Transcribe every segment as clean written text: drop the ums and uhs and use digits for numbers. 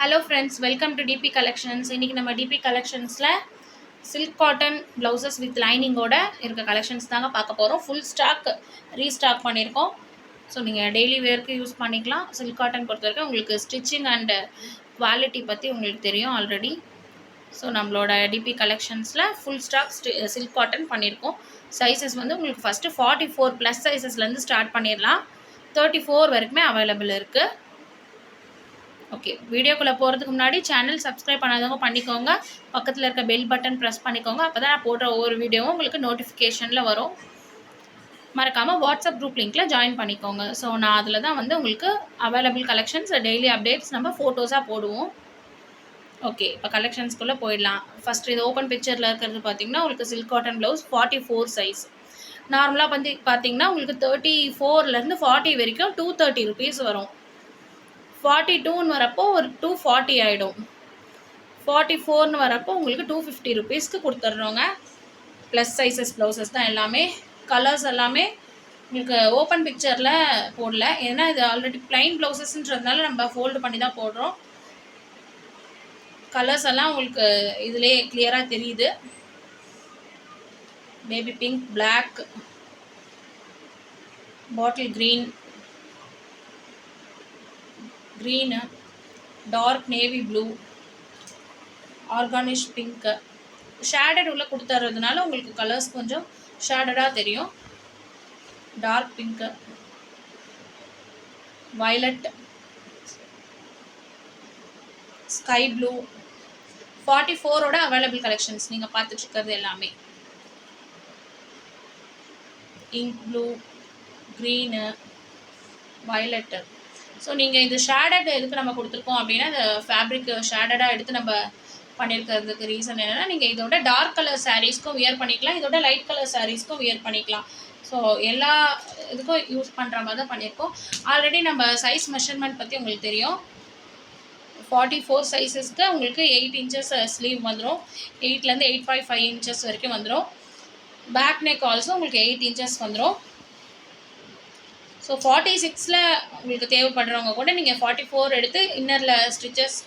Hello friends, welcome to DP Collections. இன்னைக்கு நம்ம DP Collectionsல silk cotton blouses with lining ஓட இருக்க collections தாங்க பார்க்க போறோம். Full stock restock பண்ணியிருக்கோம். ஸோ நீங்கள் டெய்லி வேர்க்கு யூஸ் பண்ணிக்கலாம். silk cotton பொறுத்தவரைக்கும் உங்களுக்கு ஸ்டிச்சிங் அண்ட் குவாலிட்டி பற்றி உங்களுக்கு தெரியும் ஆல்ரெடி. ஸோ நம்மளோட டிபி கலெக்ஷன்ஸில் ஃபுல் ஸ்டாக் சில்க் காட்டன் பண்ணியிருக்கோம். சைஸஸ் வந்து உங்களுக்கு ஃபஸ்ட்டு 44 ப்ளஸ் சைஸஸ்லேருந்து ஸ்டார்ட் பண்ணிடலாம். 34 வரைக்குமே அவைலபிள் இருக்குது. ஓகே, வீடியோக்குள்ளே போகிறதுக்கு முன்னாடி சேனல் சப்ஸ்கிரைப் பண்ணாதவங்க பண்ணிக்கோங்க. பக்கத்தில் இருக்க பெல் பட்டன் ப்ரெஸ் பண்ணிக்கோங்க. அப்போ தான் நான் போடுற ஒவ்வொரு வீடியோவும் உங்களுக்கு நோட்டிஃபிகேஷனில் வரும். மறக்காமல் வாட்ஸ்அப் குரூப் லிங்க்கில் ஜாயின் பண்ணிக்கோங்க. ஸோ நான் அதில் தான் வந்து உங்களுக்கு அவைலபிள் கலெக்ஷன்ஸ் டெய்லி அப்டேட்ஸ் நம்ம ஃபோட்டோஸாக போடுவோம். ஓகே, இப்போ கலெக்ஷன்ஸ்குள்ளே போயிடலாம். ஃபஸ்ட்டு இது ஓப்பன் பிக்சரில் இருக்கிறது பார்த்தீங்கன்னா உங்களுக்கு சில்க் காட்டன் ப்ளவுஸ் 44 சைஸ். நார்மலாக வந்து பார்த்தீங்கன்னா உங்களுக்கு 34லேருந்து 40 வரைக்கும் 230 ருபீஸ் வரும். 42ன்னு வரப்போ ஒரு 240 ஆகிடும். 44ன்னு வரப்போ உங்களுக்கு 250 ருபீஸ்க்கு கொடுத்துட்றோங்க. ப்ளஸ் சைஸஸ் ப்ளவுசஸ் தான் எல்லாமே. கலர்ஸ் எல்லாமே உங்களுக்கு ஓப்பன் பிக்சரில் போடல, ஏன்னா இது ஆல்ரெடி ப்ளைன் ப்ளவுசஸ்ன்றதுனால நம்ம ஃபோல்டு பண்ணி தான் போடுறோம். கலர்ஸ் எல்லாம் உங்களுக்கு இதிலே கிளியராக தெரியுது. Baby pink, black, bottle green, dark navy blue, orangish pink, shaded உள்ள கொடுத்துறதுனால உங்களுக்கு கலர்ஸ் கொஞ்சம் ஷேடடாக தெரியும். Dark pink, violet, sky blue. 44ஓட அவைலபிள் கலெக்ஷன்ஸ் நீங்கள் பார்த்துட்ருக்கிறது எல்லாமே. Ink blue, green, violet. So நீங்கள் இது ஷேடட் எதுக்கு நம்ம கொடுத்துருக்கோம் அப்படின்னா, இந்த ஃபேப்ரிக் ஷேடடாக எடுத்து நம்ம பண்ணியிருக்கிறதுக்கு ரீசன் என்னென்னா, நீங்கள் இதோட டார்க் கலர் சாரீஸ்க்கும் வியர் பண்ணிக்கலாம், இதோட லைட் கலர் சாரீஸ்க்கும் வியர் பண்ணிக்கலாம். ஸோ எல்லா இதுக்கும் யூஸ் பண்ணுற மாதிரி தான் பண்ணியிருக்கோம். ஆல்ரெடி நம்ம சைஸ் மெஷர்மெண்ட் பற்றி உங்களுக்கு தெரியும். 44 சைஸஸ்க்கு உங்களுக்கு 8 இன்ச்சஸ் ஸ்லீவ் வந்துடும். 8லேருந்து 8.5 இன்ச்சஸ் வரைக்கும் வந்துடும். பேக் நெக் ஆல்சோ உங்களுக்கு 8 இன்ச்சஸ் வந்துடும். ஸோ 46ல் உங்களுக்கு தேவைப்படுறவங்க கூட நீங்கள் 44 எடுத்து இன்னரில் ஸ்டிச்சஸ்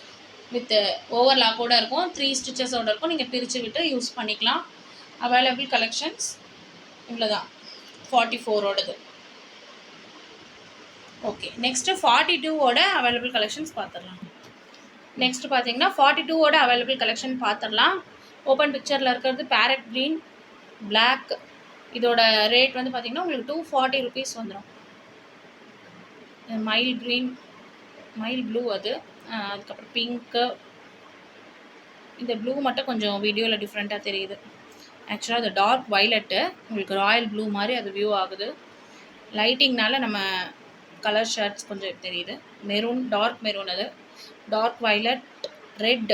வித் ஓவர்லாக் கூட இருக்கும், 3 ஸ்டிச்சஸோடு இருக்கும், நீங்கள் பிரித்து விட்டு யூஸ் பண்ணிக்கலாம். அவைலபிள் கலெக்ஷன்ஸ் இவ்வளோ தான் 44ஓடது. ஓகே, நெக்ஸ்ட்டு 42ஓட அவைலபிள் கலெக்ஷன்ஸ் பார்த்துடலாம். நெக்ஸ்ட்டு பார்த்தீங்கன்னா 42ஓட அவைலபிள் கலெக்ஷன் பார்த்துடலாம். ஓப்பன் பிக்சரில் இருக்கிறது பேரட் க்ரீன், பிளாக். இதோட ரேட் வந்து பார்த்திங்கன்னா உங்களுக்கு 240 ருபீஸ் வந்துடும். மைல் ப்ளூ அதுக்கப்புறம் பிங்க்கு. இந்த ப்ளூ மட்டும் கொஞ்சம் வீடியோவில் டிஃப்ரெண்ட்டாக தெரியுது. ஆக்சுவலாக அது டார்க் வயலட்டு, உங்களுக்கு ராயல் ப்ளூ மாதிரி அது வியூ ஆகுது. லைட்டிங்னால நம்ம கலர் ஷர்ட்ஸ் கொஞ்சம் தெரியுது. மெரூன், டார்க் மெரூன், அது டார்க் வயலட், ரெட்,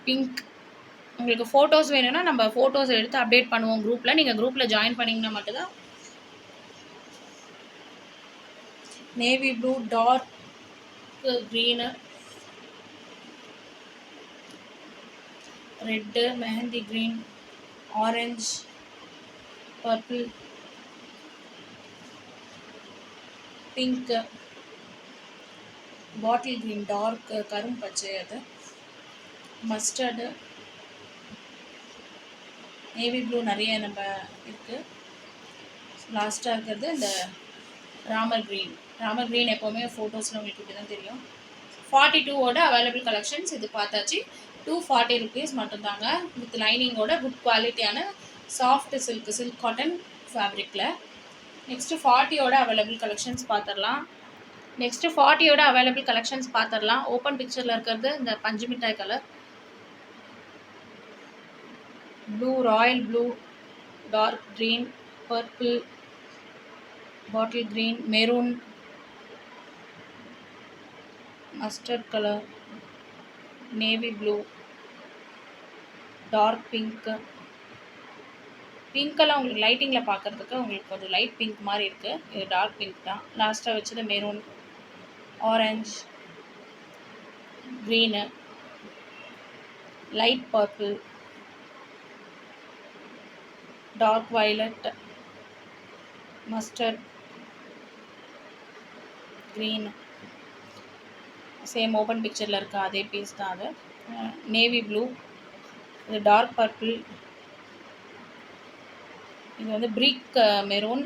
பிங்க். உங்களுக்கு ஃபோட்டோஸ் வேணும்னா நம்ம ஃபோட்டோஸ் எடுத்து அப்டேட் பண்ணுவோம் குரூப்பில். நீங்கள் குரூப்பில் ஜாயின் பண்ணிங்கன்னா மட்டும்தான். Navy blue, dark green, red, mehndi green, orange, purple, pink, bottle green, dark கரும்பச்சை, அது மஸ்டர்டு, நேவி ப்ளூ நிறைய நம்ம இருக்குது. லாஸ்ட்டாக இருக்கிறது இந்த ராமர் க்ரீன் எப்போவுமே ஃபோட்டோஸில் உங்களுக்கு இப்படி தான் தெரியும். 42ஓட அவைலபிள் கலெக்ஷன்ஸ் இது பார்த்தாச்சு. 240 ருபீஸ் மட்டும்தாங்க, வித் லைனிங்கோட குட் குவாலிட்டியான சாஃப்ட் சில்க் காட்டன் ஃபேப்ரிக்கில். நெக்ஸ்ட்டு 40ஓட அவைலபிள் கலெக்ஷன்ஸ் பார்த்துடலாம். ஓப்பன் பிக்சரில் இருக்கிறது இந்த பஞ்சு மிட்டாய் colour, blue, royal blue, dark green, purple, bottle green, maroon, mustard colour, navy blue, dark pink. பிங்க்கெல்லாம் உங்களுக்கு லைட்டிங்கில் பார்க்குறதுக்கு உங்களுக்கு கொஞ்சம் லைட் பிங்க் மாதிரி இருக்குது. இது டார்க் பிங்க் தான். லாஸ்ட்டாக வச்சது maroon, orange, green, light purple, dark violet, mustard green, same open பிக்சரில் இருக்க அதே பீஸ் தான் அது. நேவி ப்ளூ, இது டார்க் பர்பிள், இது வந்து பிரிக் மெரூன்,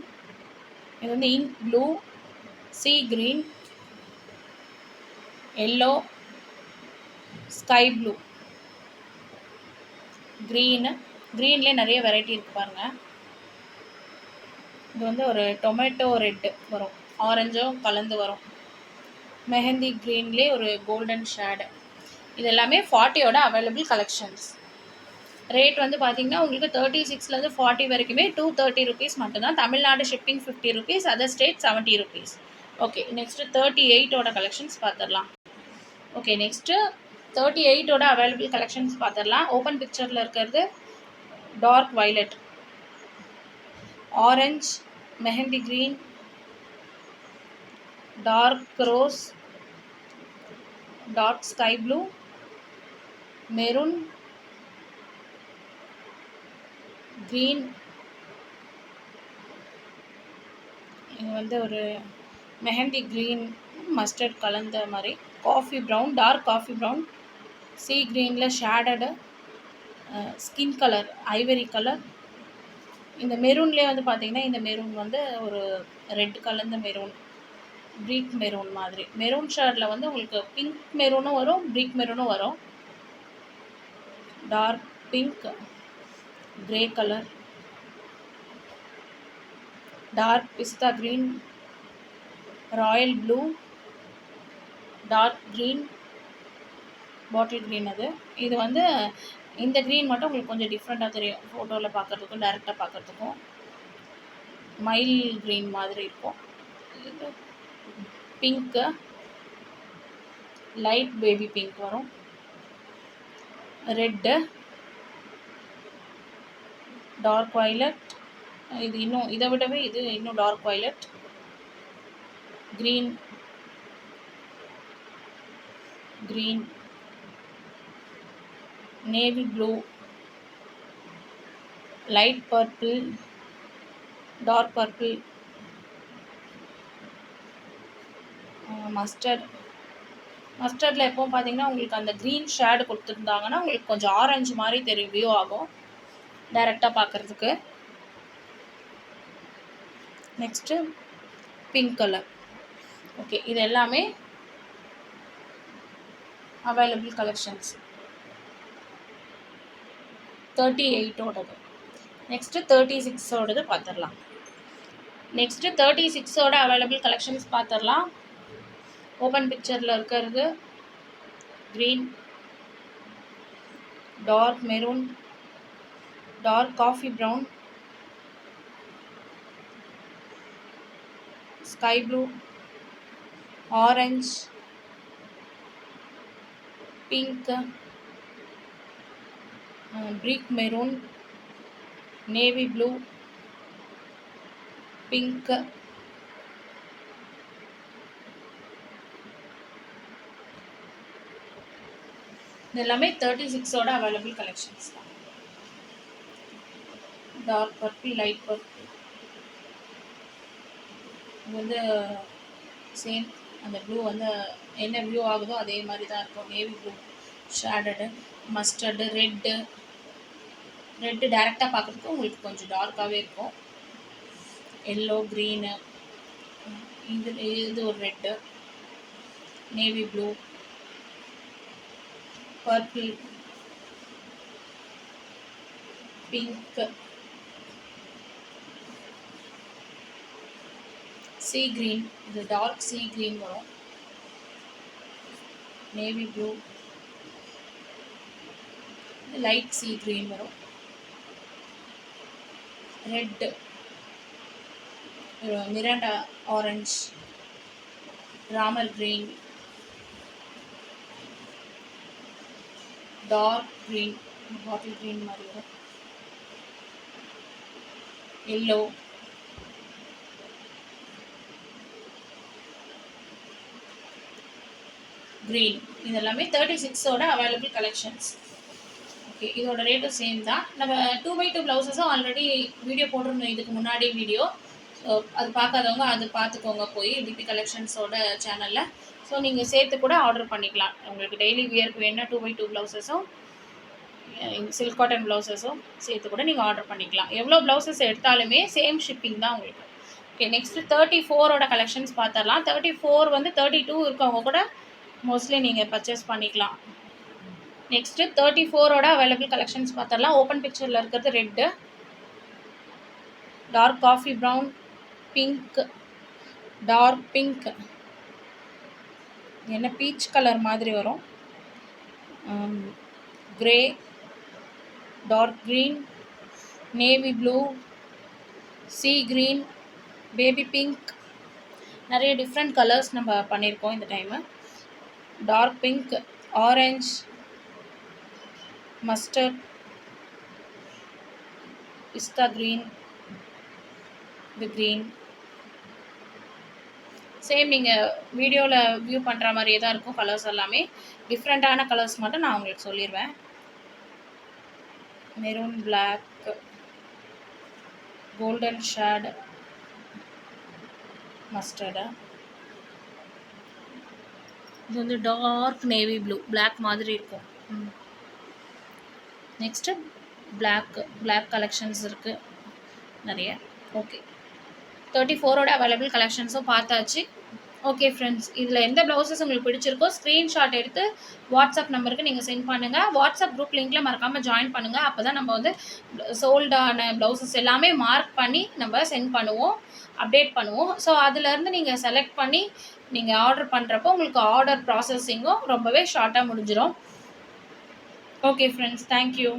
இது வந்து ink blue, sea green, yellow, sky blue, க்ரீன்லேயே நிறைய வெரைட்டி இருக்குது பாருங்கள். இது வந்து ஒரு டொமேட்டோ ரெட்டு வரும், ஆரஞ்சும் கலந்து வரும். மெஹந்தி க்ரீன்லேயே ஒரு கோல்டன் ஷேடு. இது எல்லாமே 40யோட அவைலபிள் கலெக்ஷன்ஸ். ரேட் வந்து பார்த்திங்கன்னா உங்களுக்கு 36லேருந்து 40 வரைக்குமே 230 rupees மட்டும்தான். Tamil Nadu shipping 50 rupees, other state 70 rupees. Okay, next 38ஓட கலெக்ஷன்ஸ் பார்த்துடலாம். ஓகே, நெக்ஸ்ட்டு 38ஓட அவைலபிள் கலெக்ஷன்ஸ் பார்த்துடலாம். ஓப்பன் பிக்சரில் இருக்கிறது dark violet, orange, mehndi green, dark rose, dark sky blue, maroon, green, இது வந்து ஒரு மெஹந்தி க்ரீன் மஸ்டர்ட் கலந்த மாதிரி, coffee brown, dark coffee brown, sea க்ரீனில் shaded, skin colour ivory colour. இந்த மெரூன்லேயே வந்து பார்த்திங்கன்னா இந்த மெரூன் வந்து ஒரு ரெட் கலந்த மெரூன், ப்ரீக் மெரூன் மாதிரி. மெரூன் ஷேடில் வந்து உங்களுக்கு பிங்க் மெரூனும் வரும், ப்ரீக் மெரூனும் வரும். Dark pink, grey colour, dark pista green, royal blue, dark green, bottle green. இது வந்து இந்த க்ரீன் மட்டும் உங்களுக்கு கொஞ்சம் டிஃப்ரெண்ட்டாக தெரியும் ஃபோட்டோவில் பார்க்குறதுக்கும் டைரெக்டாக பார்க்குறதுக்கும். மைல் க்ரீன் மாதிரி இருக்கும். இது பிங்க்கு, லைட் பேபி பிங்க் வரும், ரெட்டு, டார்க் வைலட், இது இன்னும் இதை விடவே இது இன்னும் dark violet, green, navy blue, light purple, dark purple, மஸ்டர்டில் எப்போவும் பார்த்தீங்கன்னா உங்களுக்கு அந்த க்ரீன் ஷேடு கொடுத்துருந்தாங்கன்னா உங்களுக்கு கொஞ்சம் ஆரஞ்சு மாதிரி தெரியும், வியூ ஆகும் டைரெக்டாக பார்க்குறதுக்கு. Next pink colour. ஓகே, இது எல்லாமே அவைலபிள் கலெக்ஷன்ஸ் 38ஓடது. நெக்ஸ்ட்டு 36ஓடது பார்த்துடலாம். நெக்ஸ்ட்டு 36ஓட அவைலபிள் கலெக்ஷன்ஸ் பார்த்துடலாம். ஓப்பன் பிக்சரில் இருக்கிறது green, dark maroon, dark coffee brown, sky blue, orange, pink, brick maroon, navy blue, pink, இது எல்லாமே 36ஓட அவைலபிள் கலெக்ஷன்ஸ் தான். டார்க் பர்பிள், லைட் பர்பிள், இது வந்து சேம் அந்த ப்ளூ வந்து என்ன ப்ளூ ஆகுதோ அதே மாதிரி தான் இருக்கும். Navy blue shaded, mustard, red டைரெக்டாக பார்க்குறதுக்கு உங்களுக்கு கொஞ்சம் டார்க்காகவே இருக்கும். எல்லோ, க்ரீனு, இது ஒரு red, navy blue, purple, pink, sea green, இது டார்க் சீ க்ரீன் வரும், navy blue, light sea green வரும், red, Miranda orange, Ramar green, dark green, bottle green மாதிரி வரும், எல்லோ, க்ரீன். இது எல்லாமே 36ஓட அவைலபிள் கலெக்ஷன்ஸ். ஓகே, இதோட ரேட்டும் சேம் தான். நம்ம 2x2 ப்ளவுஸஸும் ஆல்ரெடி வீடியோ போட்டிருந்தோம் இதுக்கு முன்னாடி வீடியோ. ஸோ அது பார்க்காதவங்க அது பார்த்துக்கோங்க போய் டிபி கலெக்ஷன்ஸோட சேனலில். ஸோ நீங்கள் சேர்த்து கூட ஆர்டர் பண்ணிக்கலாம். உங்களுக்கு டெய்லி வியருக்கு வேணுன்னா 2x2 ப்ளவுஸஸும் சில்க் காட்டன் ப்ளவுஸஸும் சேர்த்து கூட நீங்கள் ஆர்டர் பண்ணிக்கலாம். எவ்வளோ ப்ளவுஸஸ் எடுத்தாலுமே சேம் ஷிப்பிங் தான் உங்களுக்கு. ஓகே, நெக்ஸ்ட்டு 34ஓட கலெக்ஷன்ஸ் பார்த்துடலாம். 34 வந்து 32 இருக்கவங்க கூட மோஸ்ட்லி நீங்கள் பர்ச்சேஸ் பண்ணிக்கலாம். நெக்ஸ்ட்டு 34ஓட அவைலபிள் கலெக்ஷன்ஸ் பார்த்துடலாம். ஓப்பன் பிக்சரில் இருக்கிறது red, dark coffee brown, pink, dark pink, என்ன பீச் கலர் மாதிரி வரும், grey, dark green, navy blue, sea green, baby pink, நிறைய டிஃப்ரெண்ட் கலர்ஸ் நம்ம பண்ணியிருக்கோம் இந்த time. Dark pink, orange, mustard, pista green, இது க்ரீன். சேம் நீங்கள் வீடியோவில் வியூ பண்ணுற மாதிரியே தான் இருக்கும். கலர்ஸ் எல்லாமே டிஃப்ரெண்ட்டான கலர்ஸ் மட்டும் நான் உங்களுக்கு சொல்லிடுவேன். Maroon, black, golden shade, mustard, இது வந்து டார்க் நேவி ப்ளூ, பிளாக் மாதிரி இருக்கும். நெக்ஸ்ட்டு பிளாக் கலெக்ஷன்ஸ் இருக்குது நிறைய. ஓகே, 34ஓட அவைலபிள் கலெக்ஷன்ஸும் பார்த்தாச்சு. ஓகே ஃப்ரெண்ட்ஸ், இதில் எந்த ப்ளவுசஸ் உங்களுக்கு பிடிச்சிருக்கோ ஸ்க்ரீன்ஷாட் எடுத்து வாட்ஸ்அப் நம்பருக்கு நீங்கள் சென்ட் பண்ணுங்கள். வாட்ஸ்அப் குரூப் லிங்க்கில் மறக்காமல் ஜாயின் பண்ணுங்கள். அப்போ தான் நம்ம வந்து சோல்டான ப்ளவுசஸ் எல்லாமே மார்க் பண்ணி நம்ம சென்ட் பண்ணுவோம், அப்டேட் பண்ணுவோம். ஸோ அதுலேருந்து நீங்கள் செலக்ட் பண்ணி நீங்கள் ஆர்டர் பண்ணுறப்போ உங்களுக்கு ஆர்டர் ப்ராசஸிங்கும் ரொம்பவே ஷார்ட்டாக முடிஞ்சிடும். Okay friends, thank you.